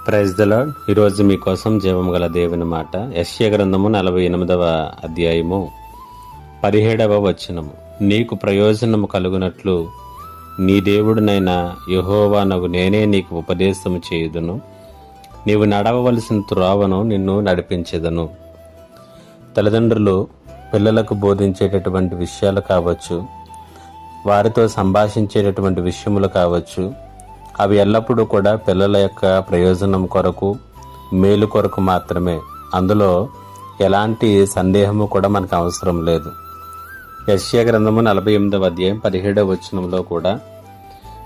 Praise the lord. ఈరోజు మీకోసం జీవం గల దేవుని మాట. యెషయా గ్రంథము 48వ అధ్యాయము 17వ వచనము. నీకు ప్రయోజనము కలుగునట్లు నీ దేవుడినైన యెహోవానగు నేనే నీకు ఉపదేశము చేయుదును, నీవు నడవవలసిన త్రోవను నిన్ను నడిపించెదను. తల్లిదండ్రులు పిల్లలకు బోధించేటటువంటి విషయాలు కావచ్చు, వారితో సంభాషించేటటువంటి విషయములు కావచ్చు, అవి ఎల్లప్పుడూ కూడా పిల్లల యొక్క ప్రయోజనం కొరకు, మేలు కొరకు మాత్రమే. అందులో ఎలాంటి సందేహము కూడా మనకు అవసరం లేదు. యెషయా గ్రంథము 48వ అధ్యాయం 17వ వచనంలో కూడా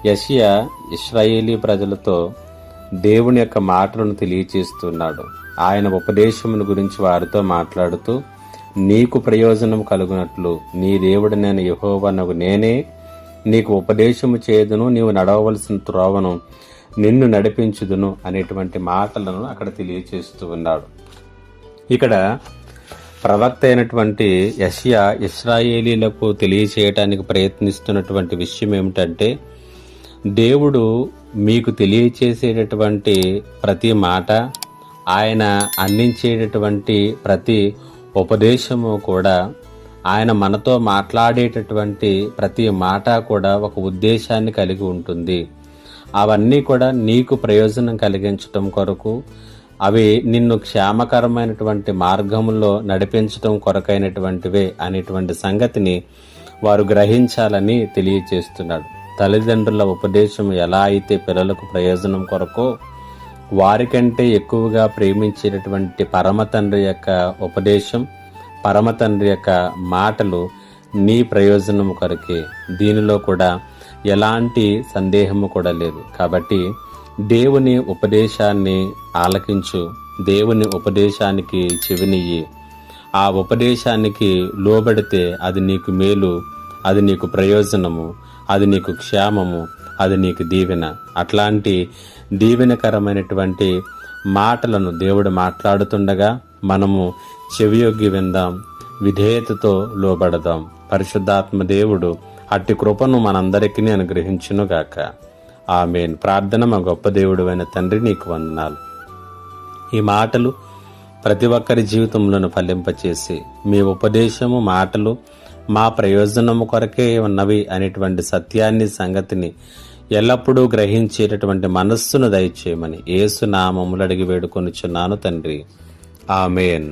యెషయా ఇశ్రాయేలీ ప్రజలతో దేవుని యొక్క మాటలను తెలియచేస్తున్నాడు. ఆయన ఉపదేశమును గురించి వారితో మాట్లాడుతూ, నీకు ప్రయోజనం కలుగునట్లు నీ దేవుడినైన యెహోవానగు నేనే నీకు ఉపదేశము చేయుదును, నీవు నడవవలసిన త్రోవను నిన్ను నడిపించుదును అనేటువంటి మాటలను అక్కడ తెలియచేస్తూ ఉన్నాడు. ఇక్కడ ప్రవక్త అయినటువంటి యెషయా ఇశ్రాయేలీలకు తెలియచేయటానికి ప్రయత్నిస్తున్నటువంటి విషయం ఏమిటంటే, దేవుడు మీకు తెలియచేసేటటువంటి ప్రతి మాట, ఆయన అందించేటటువంటి ప్రతి ఉపదేశము కూడా, ఆయన మనతో మాట్లాడేటటువంటి ప్రతి మాట కూడా ఒక ఉద్దేశాన్ని కలిగి ఉంటుంది. అవన్నీ కూడా నీకు ప్రయోజనం కలిగించటం కొరకు, అవి నిన్ను క్షేమకరమైనటువంటి మార్గంలో నడిపించటం కొరకైనటువంటివే అనేటువంటి సంగతిని వారు గ్రహించాలని తెలియచేస్తున్నాడు. తల్లిదండ్రుల ఉపదేశం ఎలా అయితే పిల్లలకు ప్రయోజనం కొరకో, వారికంటే ఎక్కువగా ప్రేమించేటటువంటి పరమ తండ్రి యొక్క ఉపదేశం, పరమ తండ్రి యొక్క మాటలు నీ ప్రయోజనము కొరకే. దీనిలో కూడా ఎలాంటి సందేహము కూడా లేదు. కాబట్టి దేవుని ఉపదేశాన్ని ఆలకించు, దేవుని ఉపదేశానికి చెవినియ్యి. ఆ ఉపదేశానికి లోబడితే అది నీకు మేలు, అది నీకు ప్రయోజనము, అది నీకు క్షేమము, అది నీకు దీవెన. అట్లాంటి దీవెనకరమైనటువంటి మాటలను దేవుడు మాట్లాడుతుండగా మనము చెవియొగ్గి విందాం, విధేయతతో లోబడదాం. పరిశుద్ధాత్మ దేవుడు అట్టి కృపను మనందరికీ అనుగ్రహించునుగాక. ఆమేన్. ప్రార్థన. మా గొప్ప దేవుడు అయిన తండ్రి, నీకు వందనాలు. ఈ మాటలు ప్రతి ఒక్కరి జీవితంలోనూ ఫలింపచేసి, మీ ఉపదేశము మాటలు మా ప్రయోజనము కొరకే ఉన్నవి అనేటువంటి సత్యాన్ని, సంగతిని ఎల్లప్పుడూ గ్రహించేటటువంటి మనస్సును దయచేయమని యేసు నామములో అడిగి వేడుకొనుచున్నాను తండ్రి. ఆమేన్.